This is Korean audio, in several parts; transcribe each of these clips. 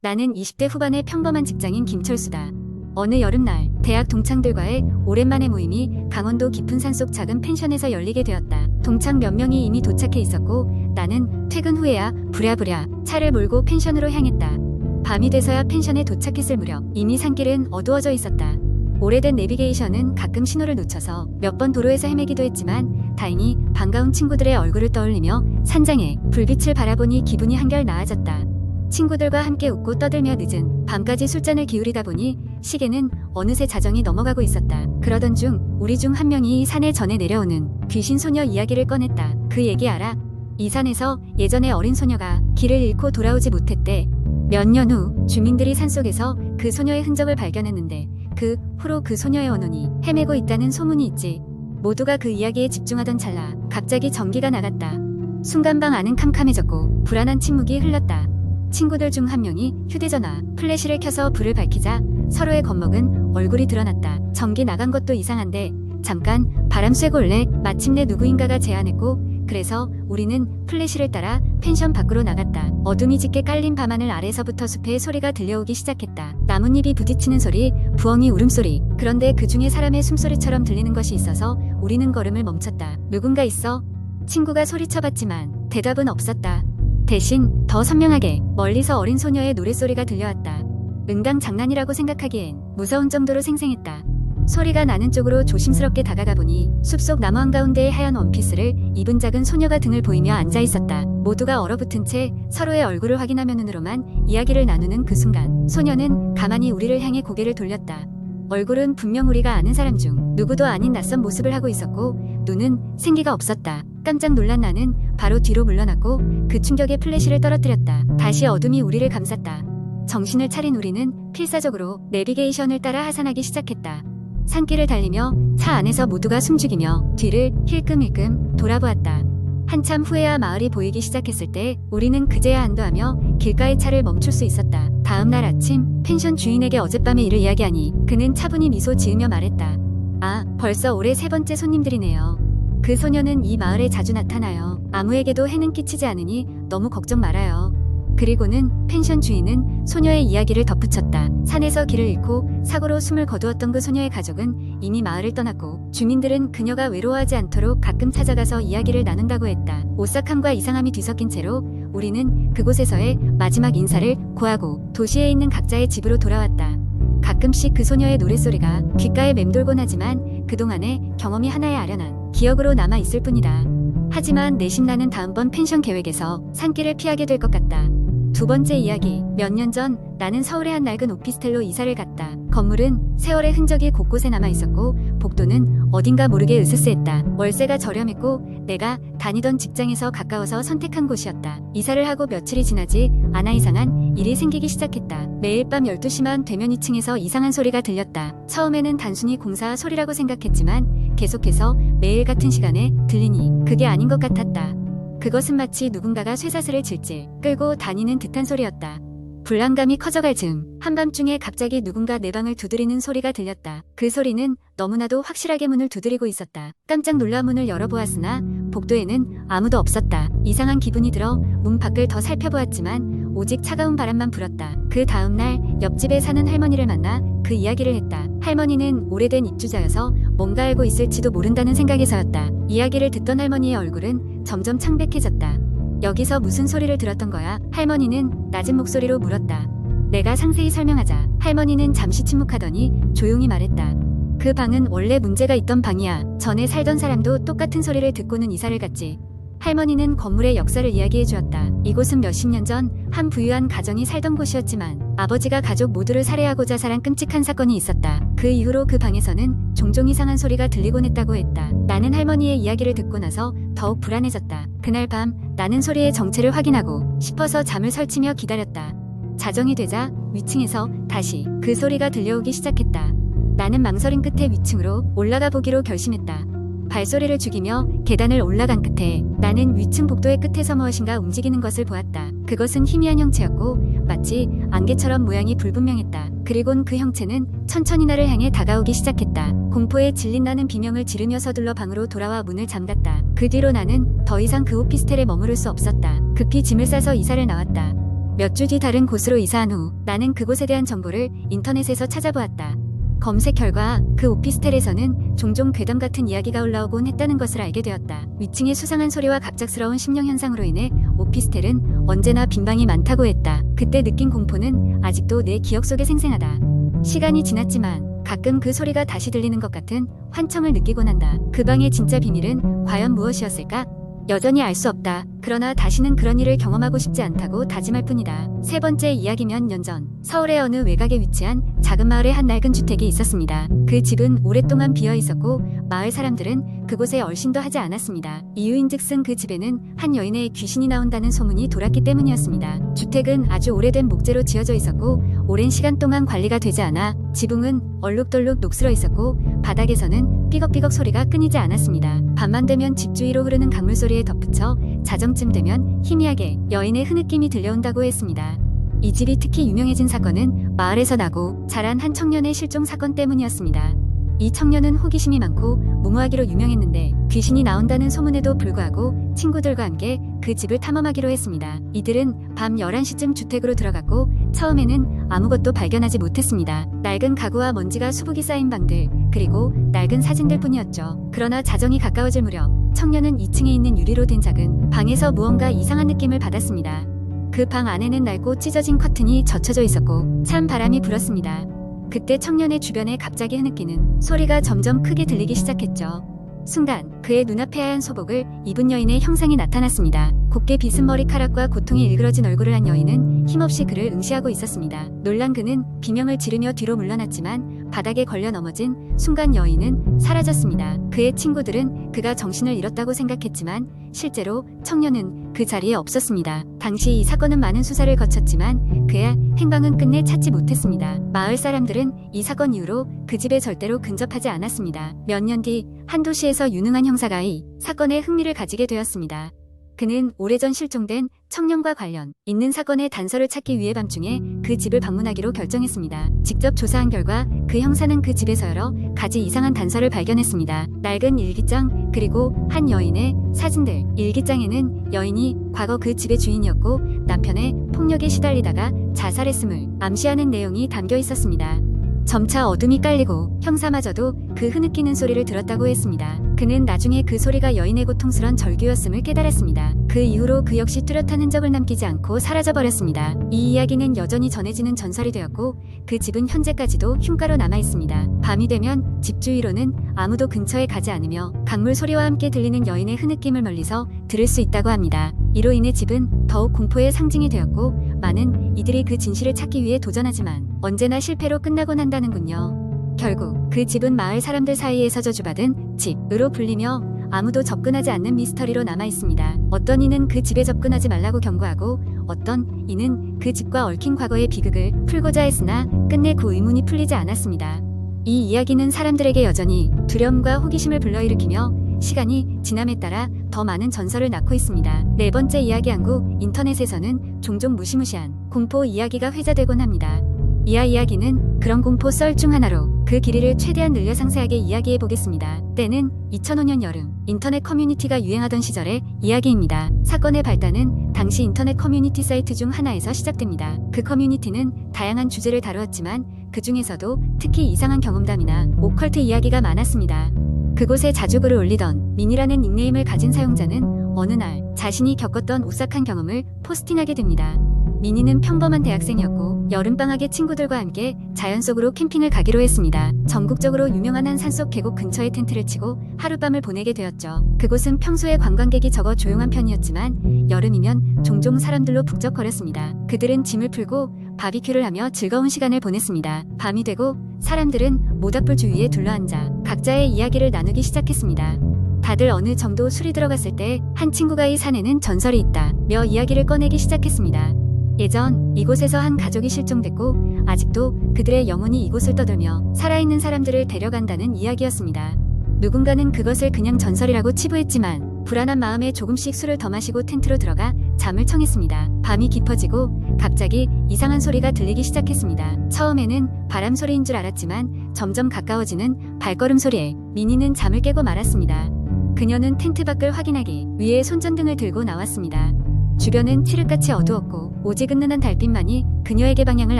나는 20대 후반의 평범한 직장인 김철수다. 어느 여름날 대학 동창들과의 오랜만의 모임이 강원도 깊은 산속 작은 펜션에서 열리게 되었다. 동창 몇 명이 이미 도착해 있었고 나는 퇴근 후에야 부랴부랴 차를 몰고 펜션으로 향했다. 밤이 돼서야 펜션에 도착했을 무렵 이미 산길은 어두워져 있었다. 오래된 내비게이션은 가끔 신호를 놓쳐서 몇 번 도로에서 헤매기도 했지만 다행히 반가운 친구들의 얼굴을 떠올리며 산장에 불빛을 바라보니 기분이 한결 나아졌다. 친구들과 함께 웃고 떠들며 늦은 밤까지 술잔을 기울이다 보니 시계는 어느새 자정이 넘어가고 있었다. 그러던 중 우리 중 한 명이 산에 전해 내려오는 귀신 소녀 이야기를 꺼냈다. 그 얘기 알아? 이 산에서 예전에 어린 소녀가 길을 잃고 돌아오지 못했대. 몇 년 후 주민들이 산속에서 그 소녀의 흔적을 발견했는데 그 후로 그 소녀의 원혼이 헤매고 있다는 소문이 있지. 모두가 그 이야기에 집중하던 찰나 갑자기 전기가 나갔다. 순간 방 안은 캄캄해졌고 불안한 침묵이 흘렀다. 친구들 중 한 명이 휴대전화 플래시를 켜서 불을 밝히자 서로의 겁먹은 얼굴이 드러났다. 전기 나간 것도 이상한데 잠깐 바람 쐬고 올래? 마침내 누구인가가 제안했고 그래서 우리는 플래시를 따라 펜션 밖으로 나갔다. 어둠이 짙게 깔린 밤하늘 아래서부터 숲의 소리가 들려오기 시작했다. 나뭇잎이 부딪히는 소리, 부엉이 울음소리. 그런데 그 중에 사람의 숨소리처럼 들리는 것이 있어서 우리는 걸음을 멈췄다. 누군가 있어? 친구가 소리쳐봤지만 대답은 없었다. 대신 더 선명하게 멀리서 어린 소녀의 노랫소리가 들려왔다. 은강 장난이라고 생각하기엔 무서운 정도로 생생했다. 소리가 나는 쪽으로 조심스럽게 다가가 보니 숲속 나무 한가운데에 하얀 원피스를 입은 작은 소녀가 등을 보이며 앉아있었다. 모두가 얼어붙은 채 서로의 얼굴을 확인하며 눈으로만 이야기를 나누는 그 순간 소녀는 가만히 우리를 향해 고개를 돌렸다. 얼굴은 분명 우리가 아는 사람 중 누구도 아닌 낯선 모습을 하고 있었고 눈은 생기가 없었다. 깜짝 놀란 나는 바로 뒤로 물러났고 그 충격에 플래시를 떨어뜨렸다. 다시 어둠이 우리를 감쌌다. 정신을 차린 우리는 필사적으로 내비게이션을 따라 하산하기 시작했다. 산길을 달리며 차 안에서 모두가 숨죽이며 뒤를 힐끔힐끔 돌아보았다. 한참 후에야 마을이 보이기 시작했을 때 우리는 그제야 안도하며 길가에 차를 멈출 수 있었다. 다음 날 아침 펜션 주인에게 어젯밤의 일을 이야기하니 그는 차분히 미소 지으며 말했다. 아, 벌써 올해 세 번째 손님들이네요. 그 소녀는 이 마을에 자주 나타나요. 아무에게도 해는 끼치지 않으니 너무 걱정 말아요. 그리고는 펜션 주인은 소녀의 이야기를 덧붙였다. 산에서 길을 잃고 사고로 숨을 거두었던 그 소녀의 가족은 이미 마을을 떠났고 주민들은 그녀가 외로워하지 않도록 가끔 찾아가서 이야기를 나눈다고 했다. 오싹함과 이상함이 뒤섞인 채로 우리는 그곳에서의 마지막 인사를 고하고 도시에 있는 각자의 집으로 돌아왔다. 가끔씩 그 소녀의 노랫소리가 귓가에 맴돌곤 하지만 그동안의 경험이 하나의 아련한 기억으로 남아있을 뿐이다. 하지만 내심나는 다음번 펜션 계획에서 산길을 피하게 될 것 같다. 두 번째 이야기. 몇 년 전 나는 서울의 한 낡은 오피스텔로 이사를 갔다. 건물은 세월의 흔적이 곳곳에 남아있었고 복도는 어딘가 모르게 으스스했다. 월세가 저렴했고 내가 다니던 직장에서 가까워서 선택한 곳이었다. 이사를 하고 며칠이 지나지 않아 이상한 일이 생기기 시작했다. 매일 밤 12시만 되면 2층에서 이상한 소리가 들렸다. 처음에는 단순히 공사 소리라고 생각했지만 계속해서 매일 같은 시간에 들리니 그게 아닌 것 같았다. 그것은 마치 누군가가 쇠사슬을 질질 끌고 다니는 듯한 소리였다. 불안감이 커져갈 즈음 한밤중에 갑자기 누군가 내 방을 두드리는 소리가 들렸다. 그 소리는 너무나도 확실하게 문을 두드리고 있었다. 깜짝 놀라 문을 열어보았으나 복도에는 아무도 없었다. 이상한 기분이 들어 문 밖을 더 살펴보았지만 오직 차가운 바람만 불었다. 그 다음날 옆집에 사는 할머니를 만나 그 이야기를 했다. 할머니는 오래된 입주자여서 뭔가 알고 있을지도 모른다는 생각에서였다. 이야기를 듣던 할머니의 얼굴은 점점 창백해졌다. 여기서 무슨 소리를 들었던 거야? 할머니는 낮은 목소리로 물었다. 내가 상세히 설명하자 할머니는 잠시 침묵하더니 조용히 말했다. 그 방은 원래 문제가 있던 방이야. 전에 살던 사람도 똑같은 소리를 듣고는 이사를 갔지. 할머니는 건물의 역사를 이야기해 주었다. 이곳은 몇십 년 전 한 부유한 가정이 살던 곳이었지만 아버지가 가족 모두를 살해하고자 살한 끔찍한 사건이 있었다. 그 이후로 그 방에서는 종종 이상한 소리가 들리곤 했다고 했다. 나는 할머니의 이야기를 듣고 나서 더욱 불안해졌다. 그날 밤 나는 소리의 정체를 확인하고 싶어서 잠을 설치며 기다렸다. 자정이 되자 위층에서 다시 그 소리가 들려오기 시작했다. 나는 망설임 끝에 위층으로 올라가 보기로 결심했다. 발소리를 죽이며 계단을 올라간 끝에 나는 위층 복도의 끝에서 무엇인가 움직이는 것을 보았다. 그것은 희미한 형체였고 마치 안개처럼 모양이 불분명했다. 그리곤 그 형체는 천천히 나를 향해 다가오기 시작했다. 공포에 질린 나는 비명을 지르며 서둘러 방으로 돌아와 문을 잠갔다. 그 뒤로 나는 더 이상 그 오피스텔에 머무를 수 없었다. 급히 짐을 싸서 이사를 나왔다. 몇 주 뒤 다른 곳으로 이사한 후 나는 그곳에 대한 정보를 인터넷에서 찾아보았다. 검색 결과 그 오피스텔에서는 종종 괴담 같은 이야기가 올라오곤 했다는 것을 알게 되었다. 위층의 수상한 소리와 갑작스러운 심령 현상으로 인해 오피스텔은 언제나 빈방이 많다고 했다. 그때 느낀 공포는 아직도 내 기억 속에 생생하다. 시간이 지났지만 가끔 그 소리가 다시 들리는 것 같은 환청을 느끼곤 한다. 그 방의 진짜 비밀은 과연 무엇이었을까? 여전히 알 수 없다. 그러나 다시는 그런 일을 경험하고 싶지 않다고 다짐할 뿐이다. 세 번째 이야기 몇 년 전 서울의 어느 외곽에 위치한 작은 마을에 한 낡은 주택이 있었습니다. 그 집은 오랫동안 비어 있었고 마을 사람들은 그곳에 얼씬도 하지 않았습니다. 이유인즉슨 그 집에는 한 여인의 귀신이 나온다는 소문이 돌았기 때문이었습니다. 주택은 아주 오래된 목재로 지어져 있었고 오랜 시간 동안 관리가 되지 않아 지붕은 얼룩덜룩 녹슬어 있었고 바닥에서는 삐걱삐걱 소리가 끊이지 않았습니다. 밤만 되면 집 주위로 흐르는 강물 소리에 덧붙여 자정쯤 되면 희미하게 여인의 흐느낌이 들려온다고 했습니다. 이 집이 특히 유명해진 사건은 마을에서 나고 자란 한 청년의 실종 사건 때문이었습니다. 이 청년은 호기심이 많고 무모하기로 유명했는데 귀신이 나온다는 소문에도 불구하고 친구들과 함께 그 집을 탐험하기로 했습니다. 이들은 밤 11시쯤 주택으로 들어갔고 처음에는 아무것도 발견하지 못했습니다. 낡은 가구와 먼지가 수북이 쌓인 방들 그리고 낡은 사진들 뿐이었죠. 그러나 자정이 가까워질 무렵 청년은 2층에 있는 유리로 된 작은 방에서 무언가 이상한 느낌을 받았습니다. 그 방 안에는 낡고 찢어진 커튼이 젖혀져 있었고 찬 바람이 불었습니다. 그때 청년의 주변에 갑자기 흐느끼는 소리가 점점 크게 들리기 시작했죠. 순간 그의 눈앞에 하얀 소복을 입은 여인의 형상이 나타났습니다. 곱게 빗은 머리카락과 고통이 일그러진 얼굴을 한 여인은 힘없이 그를 응시하고 있었습니다. 놀란 그는 비명을 지르며 뒤로 물러났지만 바닥에 걸려 넘어진 순간 여인은 사라졌습니다. 그의 친구들은 그가 정신을 잃었다고 생각했지만 실제로 청년은 그 자리에 없었습니다. 당시 이 사건은 많은 수사를 거쳤지만 그의 행방은 끝내 찾지 못했습니다. 마을 사람들은 이 사건 이후로 그 집에 절대로 근접하지 않았습니다. 몇 년 뒤 한 도시에서 유능한 형사가 이 사건에 흥미를 가지게 되었습니다. 그는 오래전 실종된 청년과 관련 있는 사건의 단서를 찾기 위해 밤중에 그 집을 방문하기로 결정했습니다. 직접 조사한 결과 그 형사는 그 집에서 여러 가지 이상한 단서를 발견했습니다. 낡은 일기장 그리고 한 여인의 사진들. 일기장에는 여인이 과거 그 집의 주인이었고 남편의 폭력에 시달리다가 자살했음을 암시하는 내용이 담겨 있었습니다. 점차 어둠이 깔리고 형사마저도 그 흐느끼는 소리를 들었다고 했습니다. 그는 나중에 그 소리가 여인의 고통스런 절규였음을 깨달았습니다. 그 이후로 그 역시 뚜렷한 흔적을 남기지 않고 사라져버렸습니다. 이 이야기는 여전히 전해지는 전설이 되었고 그 집은 현재까지도 흉가로 남아있습니다. 밤이 되면 집 주위로는 아무도 근처에 가지 않으며 강물 소리와 함께 들리는 여인의 흐느낌을 멀리서 들을 수 있다고 합니다. 이로 인해 집은 더욱 공포의 상징이 되었고 많은 이들이 그 진실을 찾기 위해 도전하지만 언제나 실패로 끝나곤 한다는군요. 결국 그 집은 마을 사람들 사이에서 저주받은 집으로 불리며 아무도 접근하지 않는 미스터리로 남아있습니다. 어떤 이는 그 집에 접근하지 말라고 경고하고 어떤 이는 그 집과 얽힌 과거의 비극을 풀고자 했으나 끝내 그 의문이 풀리지 않았습니다. 이 이야기는 사람들에게 여전히 두려움과 호기심을 불러일으키며 시간이 지남에 따라 더 많은 전설을 낳고 있습니다. 네 번째 이야기 한국 인터넷에서는 종종 무시무시한 공포 이야기가 회자되곤 합니다. 이하 이야기는 그런 공포 썰 중 하나로 그 길이를 최대한 늘려 상세하게 이야기해 보겠습니다. 때는 2005년 여름 인터넷 커뮤니티가 유행하던 시절의 이야기입니다. 사건의 발단은 당시 인터넷 커뮤니티 사이트 중 하나에서 시작됩니다. 그 커뮤니티는 다양한 주제를 다루었지만 그 중에서도 특히 이상한 경험담이나 오컬트 이야기가 많았습니다. 그곳에 자주 글을 올리던 민이라는 닉네임을 가진 사용자는 어느 날 자신이 겪었던 오싹한 경험을 포스팅하게 됩니다. 민이는 평범한 대학생이었고 여름방학에 친구들과 함께 자연 속으로 캠핑을 가기로 했습니다. 전국적으로 유명한 한 산속 계곡 근처에 텐트를 치고 하룻밤을 보내게 되었죠. 그곳은 평소에 관광객이 적어 조용한 편이었지만 여름이면 종종 사람들로 북적거렸습니다. 그들은 짐을 풀고 바비큐를 하며 즐거운 시간을 보냈습니다. 밤이 되고 사람들은 모닥불 주위에 둘러앉아 각자의 이야기를 나누기 시작했습니다. 다들 어느 정도 술이 들어갔을 때 한 친구가 이 산에는 전설이 있다며 이야기를 꺼내기 시작했습니다. 예전 이곳에서 한 가족이 실종됐고 아직도 그들의 영혼이 이곳을 떠돌며 살아있는 사람들을 데려간다는 이야기였습니다. 누군가는 그것을 그냥 전설이라고 치부했지만 불안한 마음에 조금씩 술을 더 마시고 텐트로 들어가 잠을 청했습니다. 밤이 깊어지고 갑자기 이상한 소리가 들리기 시작했습니다. 처음에는 바람 소리인 줄 알았지만 점점 가까워지는 발걸음 소리에 민이는 잠을 깨고 말았습니다. 그녀는 텐트 밖을 확인하기 위해 손전등을 들고 나왔습니다. 주변은 칠흑같이 어두웠고 오직 은은한 달빛만이 그녀에게 방향을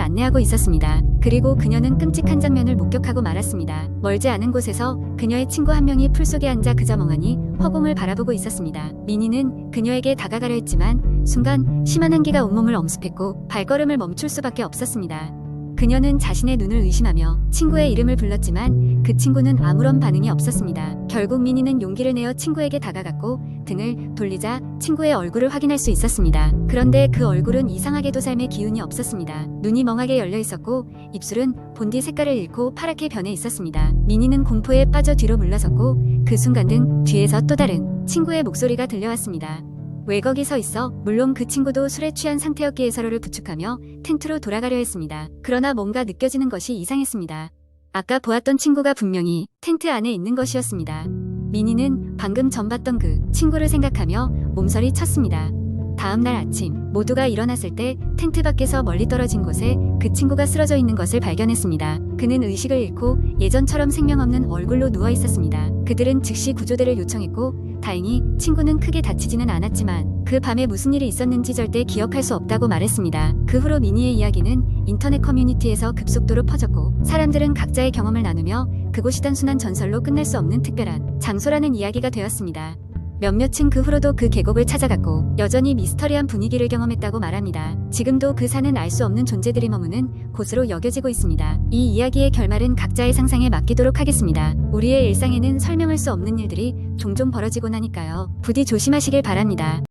안내하고 있었습니다. 그리고 그녀는 끔찍한 장면을 목격하고 말았습니다. 멀지 않은 곳에서 그녀의 친구 한 명이 풀속에 앉아 그저 멍하니 허공을 바라보고 있었습니다. 미니는 그녀에게 다가가려 했지만 순간 심한 한기가 온몸을 엄습했고 발걸음을 멈출 수밖에 없었습니다. 그녀는 자신의 눈을 의심하며 친구의 이름을 불렀지만 그 친구는 아무런 반응이 없었습니다. 결국 미니는 용기를 내어 친구에게 다가갔고 등을 돌리자 친구의 얼굴을 확인할 수 있었습니다. 그런데 그 얼굴은 이상하게도 삶의 기운이 없었습니다. 눈이 멍하게 열려 있었고 입술은 본디 색깔을 잃고 파랗게 변해 있었습니다. 미니는 공포에 빠져 뒤로 물러섰고 그 순간 등 뒤에서 또 다른 친구의 목소리가 들려왔습니다. 왜 거기 서 있어? 물론 그 친구도 술에 취한 상태였기에 서로를 부축하며 텐트로 돌아가려 했습니다. 그러나 뭔가 느껴지는 것이 이상했습니다. 아까 보았던 친구가 분명히 텐트 안에 있는 것이었습니다. 미니는 방금 전 봤던 그 친구를 생각하며 몸서리 쳤습니다. 다음 날 아침 모두가 일어났을 때 텐트 밖에서 멀리 떨어진 곳에 그 친구가 쓰러져 있는 것을 발견했습니다. 그는 의식을 잃고 예전처럼 생명 없는 얼굴로 누워 있었습니다. 그들은 즉시 구조대를 요청했고 다행히 친구는 크게 다치지는 않았지만 그 밤에 무슨 일이 있었는지 절대 기억할 수 없다고 말했습니다. 그 후로 미니의 이야기는 인터넷 커뮤니티에서 급속도로 퍼졌고 사람들은 각자의 경험을 나누며 그곳이 단순한 전설로 끝날 수 없는 특별한 장소라는 이야기가 되었습니다. 몇몇은 그 후로도 그 계곡을 찾아갔고 여전히 미스터리한 분위기를 경험했다고 말합니다. 지금도 그 산은 알 수 없는 존재들이 머무는 곳으로 여겨지고 있습니다. 이 이야기의 결말은 각자의 상상에 맡기도록 하겠습니다. 우리의 일상에는 설명할 수 없는 일들이 종종 벌어지곤 하니까요. 부디 조심하시길 바랍니다.